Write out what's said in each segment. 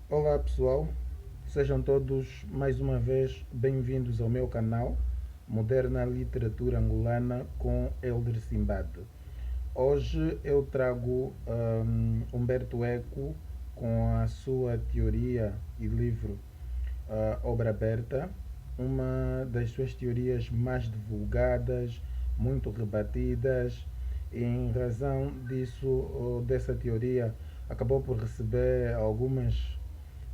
Olá pessoal, sejam todos mais uma vez bem-vindos ao meu canal Moderna Literatura Angolana com Elder Simbad. Hoje eu trago Humberto Eco com a sua teoria e livro Obra Aberta, uma das suas teorias mais divulgadas, muito rebatidas. Em razão disso, dessa teoria, acabou por receber algumas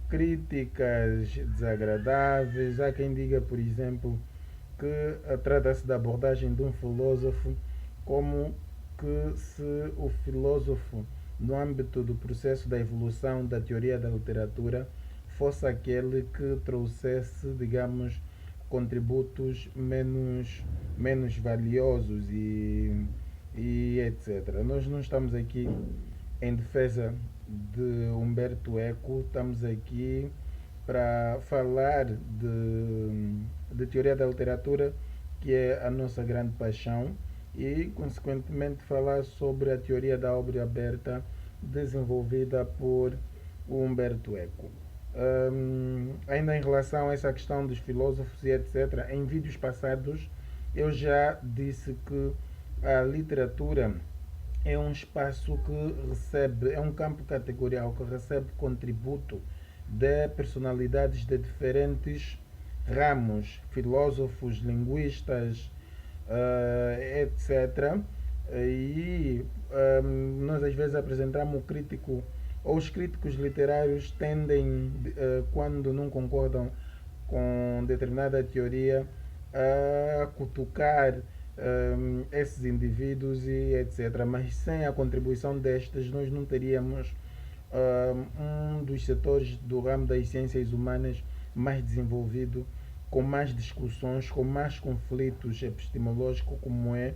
críticas desagradáveis. Há quem diga, por exemplo, que trata-se da abordagem de um filósofo, como que se o filósofo, no âmbito do processo da evolução da teoria da literatura, fosse aquele que trouxesse, digamos, contributos menos valiosos e etc. Nós não estamos aqui em defesa de Humberto Eco, estamos aqui para falar de teoria da literatura, que é a nossa grande paixão, e, consequentemente, falar sobre a teoria da obra aberta desenvolvida por Humberto Eco. Ainda em relação a essa questão dos filósofos e etc., em vídeos passados eu já disse que a literatura é um espaço que recebe, é um campo categorial que recebe contributo de personalidades de diferentes ramos, filósofos, linguistas, etc. E nós às vezes apresentamos o crítico, ou os críticos literários tendem, quando não concordam com determinada teoria, a cutucar esses indivíduos e etc. Mas sem a contribuição destes, nós não teríamos um dos setores do ramo das ciências humanas mais desenvolvido, com mais discussões, com mais conflitos epistemológicos, como é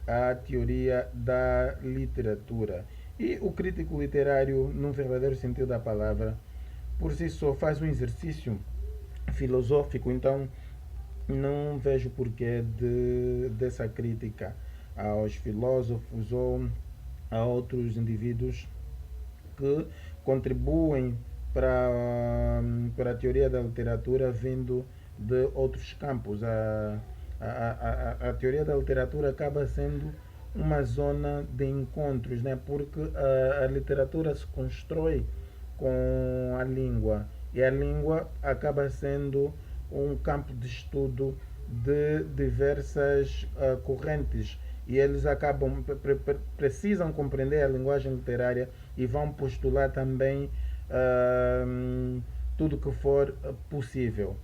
a teoria da literatura. E o crítico literário, no verdadeiro sentido da palavra, por si só faz um exercício filosófico, então não vejo porquê dessa crítica aos filósofos ou a outros indivíduos que contribuem para a teoria da literatura vindo de outros campos. A teoria da literatura acaba sendo uma zona de encontros, né? Porque a literatura se constrói com a língua, e a língua acaba sendo um campo de estudo de diversas correntes, e eles acabam precisam compreender a linguagem literária e vão postular também tudo que for possível.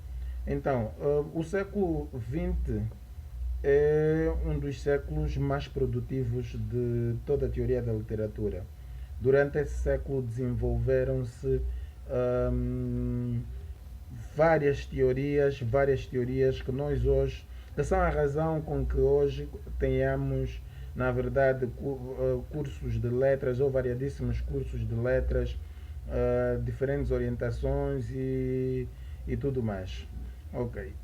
Então, o século XX é um dos séculos mais produtivos de toda a teoria da literatura. Durante esse século desenvolveram-se hum, várias teorias que nós hoje, que são a razão com que hoje tenhamos, na verdade, cursos de letras ou variadíssimos cursos de letras, diferentes orientações e tudo mais. Ok.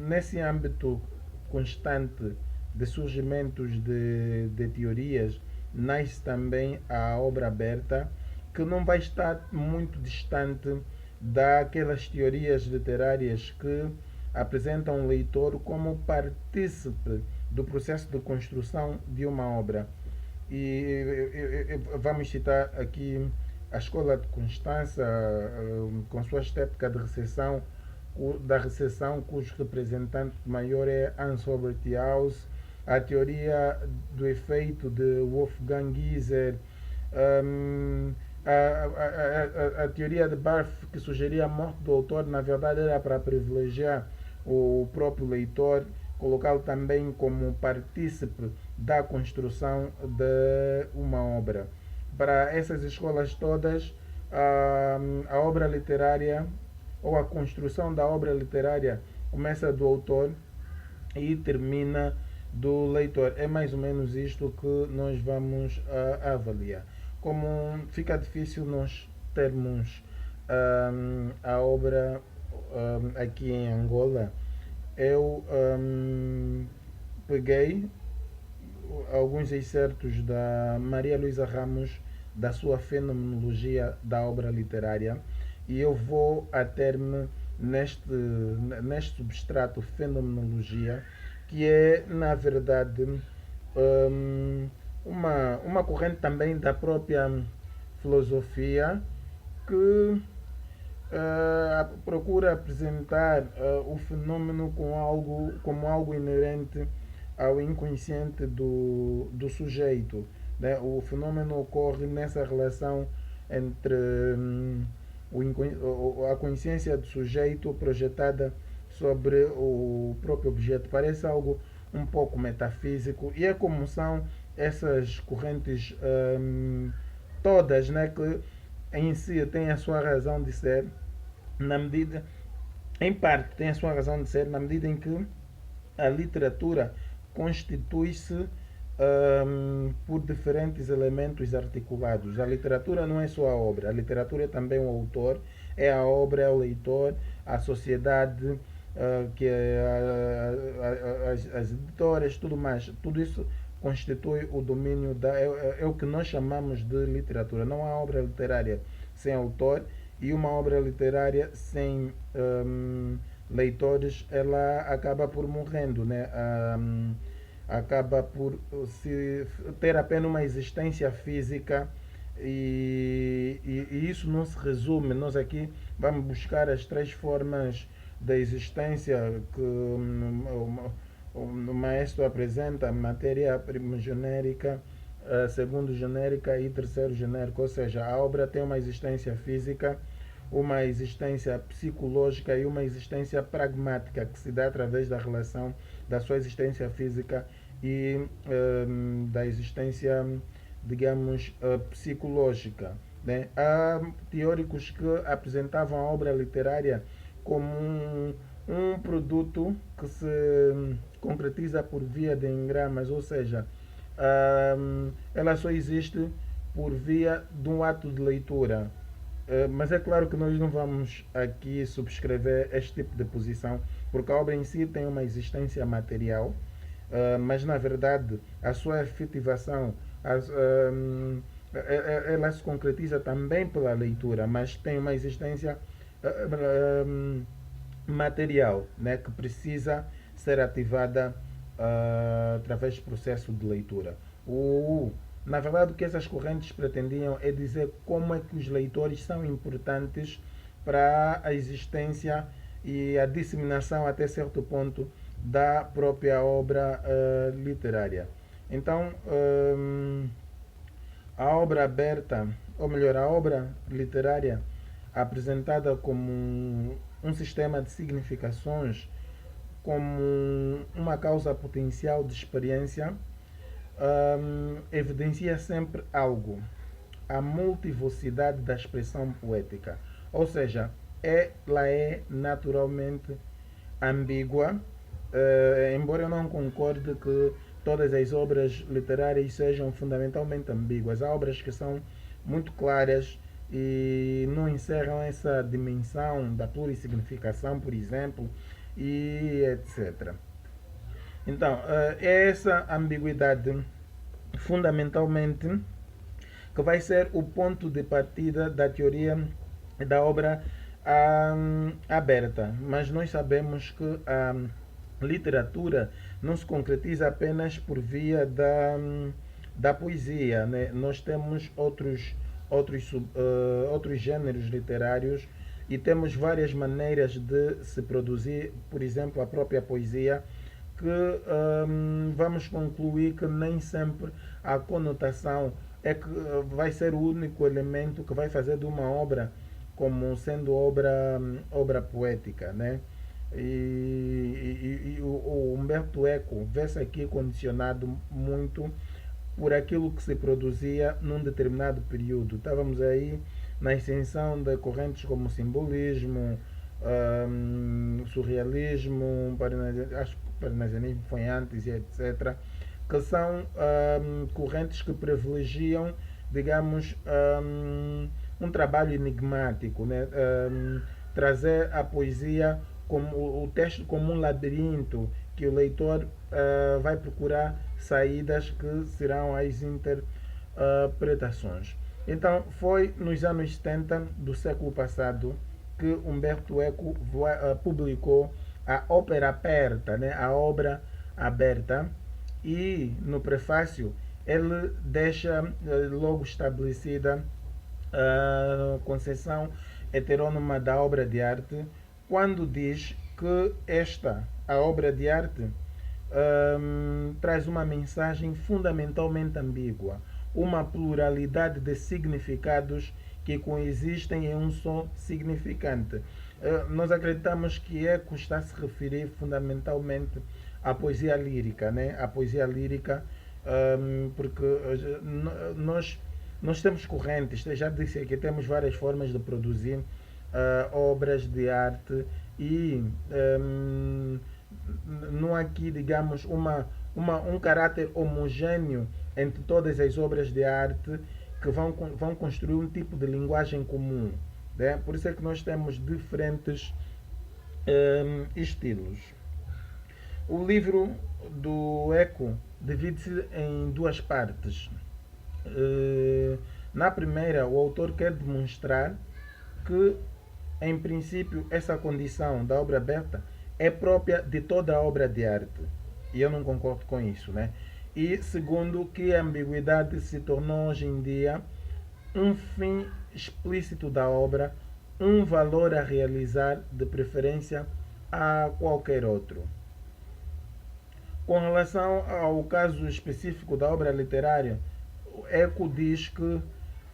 Nesse âmbito constante de surgimentos de teorias, nasce também a obra aberta, que não vai estar muito distante daquelas teorias literárias que apresentam o leitor como partícipe do processo de construção de uma obra. E vamos citar aqui a Escola de Constança, com sua estética de recessão, da recessão, cujo representante maior é Hans Robert Haus, a teoria do efeito de Wolfgang Gieser, um, a teoria de Barth, que sugeria a morte do autor, na verdade era para privilegiar o próprio leitor, colocá-lo também como partícipe da construção de uma obra. Para essas escolas todas, a obra literária ou a construção da obra literária começa do autor e termina do leitor. É mais ou menos isto que nós vamos avaliar. Como fica difícil nós termos a obra aqui em Angola, eu peguei alguns excertos da Maria Luísa Ramos, da sua fenomenologia da obra literária, e eu vou ater-me neste substrato fenomenologia, que é, na verdade, uma corrente também da própria filosofia que procura apresentar o fenômeno como algo inerente ao inconsciente do sujeito. Né? O fenômeno ocorre nessa relação entre a consciência do sujeito projetada sobre o próprio objeto. Parece algo um pouco metafísico, e é como são essas correntes todas, né, que em si têm a sua razão de ser, na medida, em parte tem a sua razão de ser, na medida em que a literatura constitui-se por diferentes elementos articulados. A literatura não é só a obra, a literatura é também o autor, é a obra, é o leitor, a sociedade, que é as editoras, tudo mais. Tudo isso constitui o domínio é o que nós chamamos de literatura. Não há obra literária sem autor, e uma obra literária sem leitores, ela acaba por morrendo, né? Acaba por se ter apenas uma existência física, e isso não se resume. Nós aqui vamos buscar as três formas da existência que o maestro apresenta: matéria primogenérica, segundo genérica e terceiro genérico. Ou seja, a obra tem uma existência física, uma existência psicológica e uma existência pragmática, que se dá através da relação da sua existência física e da existência, digamos, psicológica. Né? Há teóricos que apresentavam a obra literária como um produto que se concretiza por via de engramas, ou seja, ela só existe por via de um ato de leitura. Mas é claro que nós não vamos aqui subscrever este tipo de posição, porque a obra em si tem uma existência material, mas na verdade a sua efetivação, ela se concretiza também pela leitura, mas tem uma existência material, né, que precisa ser ativada através do processo de leitura. Na verdade, o que essas correntes pretendiam é dizer como é que os leitores são importantes para a existência e a disseminação, até certo ponto, da própria obra literária. Então, a obra aberta, ou melhor, a obra literária apresentada como um sistema de significações, como uma causa potencial de experiência, evidencia sempre algo: a multivocidade da expressão poética. Ou seja, ela é naturalmente ambígua, embora eu não concorde que todas as obras literárias sejam fundamentalmente ambíguas. Há obras que são muito claras e não encerram essa dimensão da plurissignificação, por exemplo, e etc. Então, é essa ambiguidade, fundamentalmente, que vai ser o ponto de partida da teoria da obra aberta. Mas nós sabemos que a literatura não se concretiza apenas por via da poesia, né? Nós temos outros gêneros literários, e temos várias maneiras de se produzir, por exemplo, a própria poesia, que vamos concluir que nem sempre a conotação é que vai ser o único elemento que vai fazer de uma obra como sendo obra poética, né? E o Humberto Eco vê-se aqui condicionado muito por aquilo que se produzia num determinado período. Estávamos aí na ascensão de correntes como simbolismo, surrealismo, acho que o parnasianismo foi antes, e etc., que são correntes que privilegiam, digamos, um trabalho enigmático, né? Trazer a poesia como o texto como um labirinto, que o leitor vai procurar saídas que serão as interpretações. Então, foi nos anos 70 do século passado que Humberto Eco publicou a Ópera Aperta, né? A obra aberta, e no prefácio ele deixa logo estabelecida a concepção heterônoma da obra de arte quando diz que a obra de arte, traz uma mensagem fundamentalmente ambígua, uma pluralidade de significados que coexistem em um só significante. Nós acreditamos que Eco está a se referir fundamentalmente à poesia lírica, né? A poesia lírica, porque nós, nós temos correntes, já disse aqui, temos várias formas de produzir obras de arte e não há aqui, digamos, um caráter homogêneo entre todas as obras de arte que vão construir um tipo de linguagem comum. Né? Por isso é que nós temos diferentes estilos. O livro do Eco divide-se em duas partes. Na primeira, o autor quer demonstrar que, em princípio, essa condição da obra aberta é própria de toda a obra de arte. E eu não concordo com isso, né? E segundo, que a ambiguidade se tornou hoje em dia um fim explícito da obra, um valor a realizar, de preferência a qualquer outro. Com relação ao caso específico da obra literária, Eco diz que,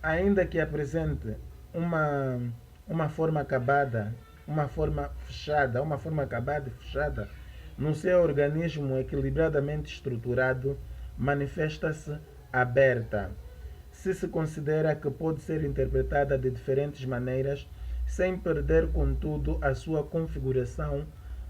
ainda que apresente uma, uma forma acabada, uma forma acabada e fechada, no seu organismo equilibradamente estruturado, manifesta-se aberta. Se considera que pode ser interpretada de diferentes maneiras, sem perder, contudo, a sua configuração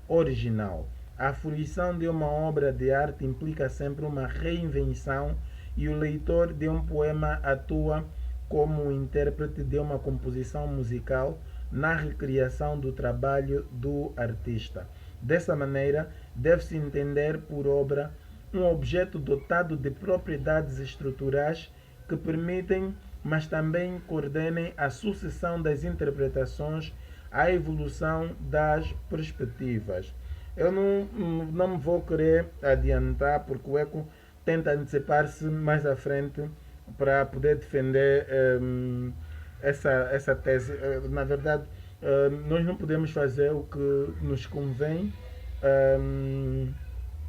original. A fruição de uma obra de arte implica sempre uma reinvenção, e o leitor de um poema atua como intérprete de uma composição musical na recriação do trabalho do artista. Dessa maneira, deve-se entender por obra um objeto dotado de propriedades estruturais que permitem, mas também coordenem a sucessão das interpretações, a evolução das perspectivas. Eu não me vou querer adiantar, porque o Eco tenta antecipar-se mais à frente para poder defender essa tese. Na verdade, nós não podemos fazer o que nos convém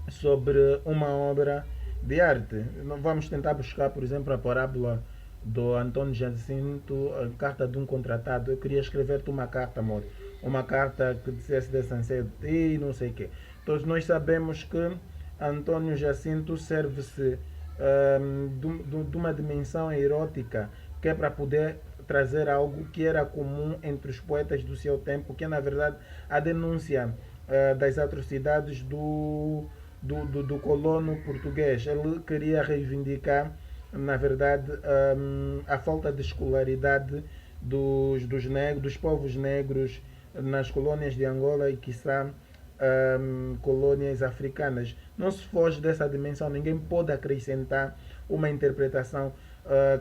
sobre uma obra de arte. Vamos tentar buscar, por exemplo, a parábola do Antônio Jacinto, a carta de um contratado. Eu queria escrever-te uma carta, amor. Uma carta que dissesse desse anseio e não sei o quê. Todos nós sabemos que Antônio Jacinto serve-se de uma dimensão erótica, que é para poder trazer algo que era comum entre os poetas do seu tempo, que é, na verdade, a denúncia das atrocidades do colono português. Ele queria reivindicar, na verdade, a falta de escolaridade dos povos negros nas colônias de Angola e, quiçá, colônias africanas. Não se foge dessa dimensão, ninguém pode acrescentar uma interpretação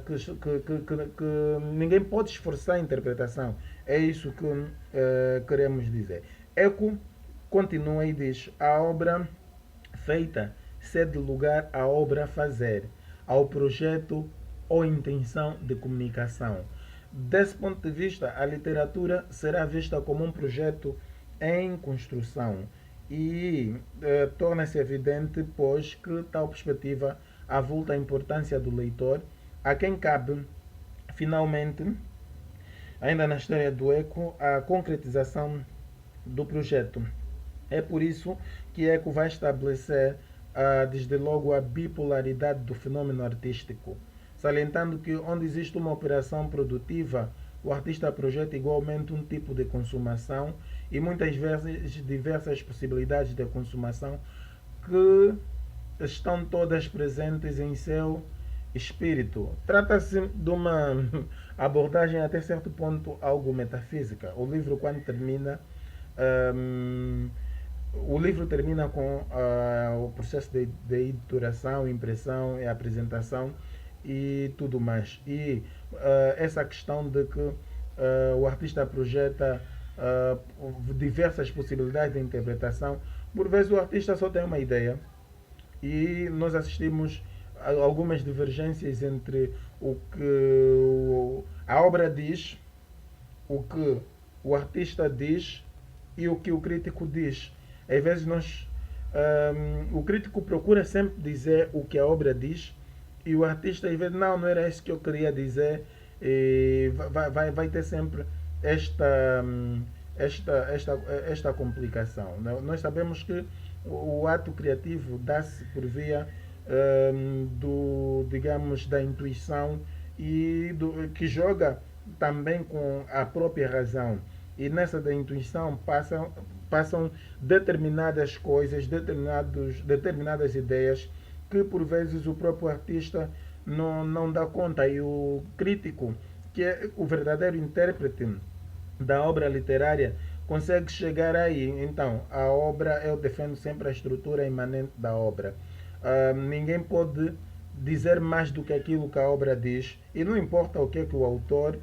que ninguém pode esforçar a interpretação. É isso que queremos dizer. Eco continua e diz: a obra feita cede lugar à obra a fazer, ao projeto ou intenção de comunicação. Desse ponto de vista, a literatura será vista como um projeto em construção e torna-se evidente, pois, que tal perspectiva avulta a importância do leitor, a quem cabe, finalmente, ainda na história do Eco, a concretização do projeto. É por isso que Eco vai estabelecer, desde logo, a bipolaridade do fenômeno artístico, salientando que, onde existe uma operação produtiva, o artista projeta igualmente um tipo de consumação e muitas vezes diversas possibilidades de consumação que estão todas presentes em seu espírito. Trata-se de uma abordagem até certo ponto algo metafísica. O livro, quando termina, o livro termina com o processo de editoração, impressão e apresentação e tudo mais. E essa questão de que o artista projeta diversas possibilidades de interpretação. Por vezes o artista só tem uma ideia e nós assistimos a algumas divergências entre o que a obra diz, o que o artista diz e o que o crítico diz. Às vezes o crítico procura sempre dizer o que a obra diz e o artista às vezes não era isso que eu queria dizer, e vai ter sempre esta, esta complicação. Nós sabemos que o ato criativo dá-se por via digamos, da intuição e que joga também com a própria razão. E nessa da intuição passam determinadas coisas, determinadas ideias que por vezes o próprio artista não dá conta. E o crítico, que é o verdadeiro intérprete da obra literária, consegue chegar aí. Então, a obra, eu defendo sempre a estrutura imanente da obra. Ninguém pode dizer mais do que aquilo que a obra diz, e não importa o que é que o autor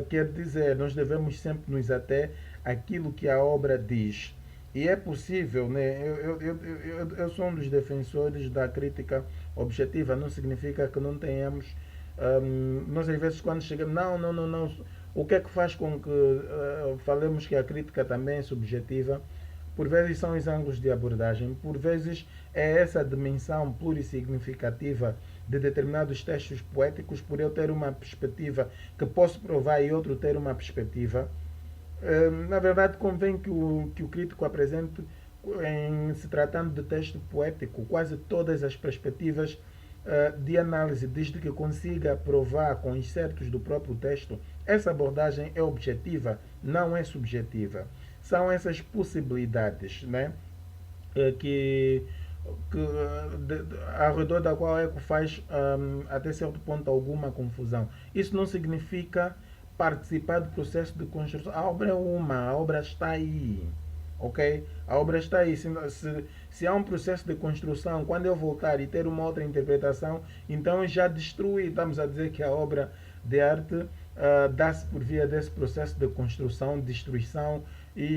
quer dizer, nós devemos sempre nos ater àquilo que a obra diz. E é possível, né? Eu sou um dos defensores da crítica objetiva, não significa que não tenhamos. Nós às vezes quando chegamos, não. O que é que faz com que falemos que a crítica também é subjetiva? Por vezes são os ângulos de abordagem, por vezes é essa dimensão plurissignificativa de determinados textos poéticos, por eu ter uma perspectiva que posso provar e outro ter uma perspectiva. Na verdade, convém que o crítico apresente, em se tratando de texto poético, quase todas as perspectivas de análise, desde que consiga provar com excertos do próprio texto. Essa abordagem é objetiva, não é subjetiva. São essas possibilidades, né, que ao redor da qual Eco faz até certo ponto alguma confusão. Isso não significa participar do processo de construção. A obra é uma, a obra está aí. Ok? A obra está aí. Se há um processo de construção, quando eu voltar e ter uma outra interpretação, então já destruí. Estamos a dizer que a obra de arte dá-se por via desse processo de construção, destruição,